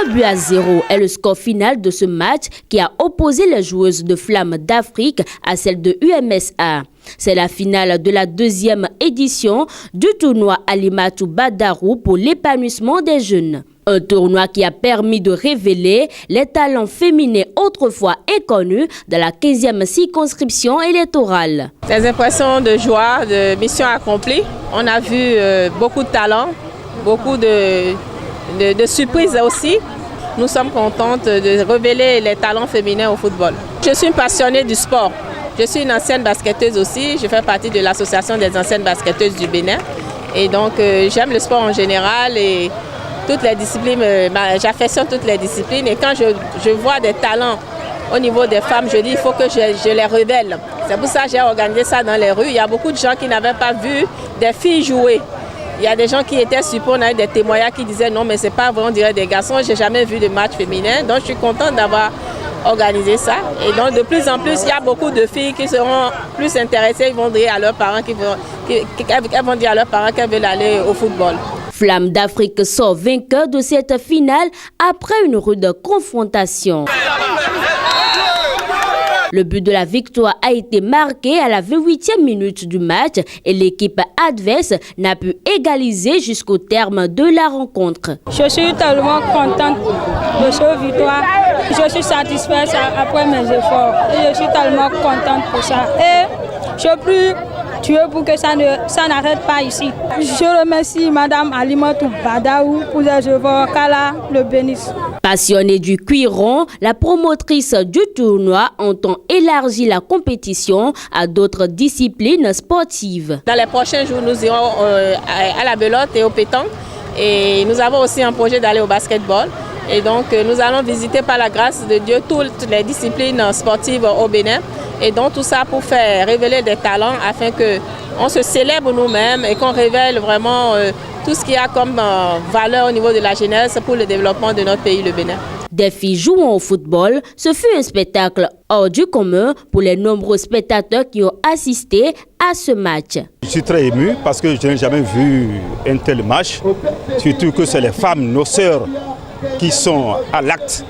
1-0 est le score final de ce match qui a opposé les joueuses de Flammes d'Afrique à celles de UMSA. C'est la finale de la deuxième édition du tournoi Alimatou Badarou pour l'épanouissement des jeunes. Un tournoi qui a permis de révéler les talents féminins autrefois inconnus de la 15e circonscription électorale. Des impressions de joie, de mission accomplie. On a vu beaucoup de talents, beaucoup de surprises aussi. Nous sommes contentes de révéler les talents féminins au football. Je suis une passionnée du sport. Je suis une ancienne basketteuse aussi. Je fais partie de l'association des anciennes basketteuses du Bénin. Et donc j'aime le sport en général et toutes les disciplines, j'affectionne toutes les disciplines. Et quand je vois des talents au niveau des femmes, je dis il faut que je les révèle. C'est pour ça que j'ai organisé ça dans les rues. Il y a beaucoup de gens qui n'avaient pas vu des filles jouer. Il y a des gens qui étaient surpris, on a eu des témoignages qui disaient non mais c'est pas vrai, on dirait des garçons, j'ai jamais vu de match féminin. Donc je suis contente d'avoir organisé ça. Et donc de plus en plus, il y a beaucoup de filles qui seront plus intéressées, ils vont dire à leurs parents qu'elles veulent aller au football. Flammes d'Afrique sort vainqueur de cette finale après une rude confrontation. Le but de la victoire a été marqué à la 28e minute du match et l'équipe adverse n'a pu égaliser jusqu'au terme de la rencontre. Je suis tellement contente de cette victoire. Je suis satisfaite après mes efforts. Et je suis tellement contente pour ça. Et je prie Dieu pour que ça n'arrête pas ici. Je remercie Madame Alimatou Badarou pour les efforts qu'Allah le bénisse. Passionnée du cuiron, la promotrice du tournoi entend élargir la compétition à d'autres disciplines sportives. Dans les prochains jours, nous irons à la belote et au pétanque. Et nous avons aussi un projet d'aller au basketball. Et donc, nous allons visiter par la grâce de Dieu toutes les disciplines sportives au Bénin. Et donc, tout ça pour faire révéler des talents afin qu'on se célèbre nous-mêmes et qu'on révèle vraiment tout ce qu'il y a comme valeur au niveau de la jeunesse pour le développement de notre pays, le Bénin. Des filles jouant au football, ce fut un spectacle hors du commun pour les nombreux spectateurs qui ont assisté à ce match. Je suis très ému parce que je n'ai jamais vu un tel match, surtout que c'est les femmes, nos sœurs, qui sont à l'acte.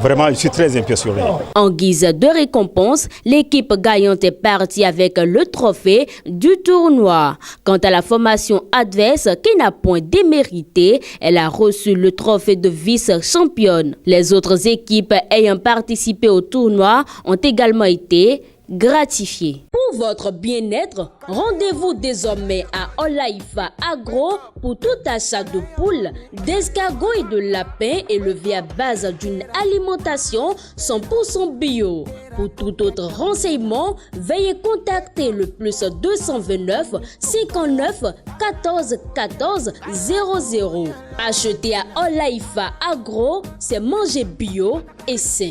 Vraiment, je suis très impressionné. En guise de récompense, l'équipe gagnante est partie avec le trophée du tournoi. Quant à la formation adverse, qui n'a point démérité, elle a reçu le trophée de vice-championne. Les autres équipes ayant participé au tournoi ont également été gratifiées. Pour votre bien-être, rendez-vous désormais à Olaïfa Agro pour tout achat de poules, d'escargots et de lapins élevé à base d'une alimentation 100% bio. Pour tout autre renseignement, veuillez contacter le plus 229 59 14 14 00. Acheter à Olaïfa Agro, c'est manger bio et sain.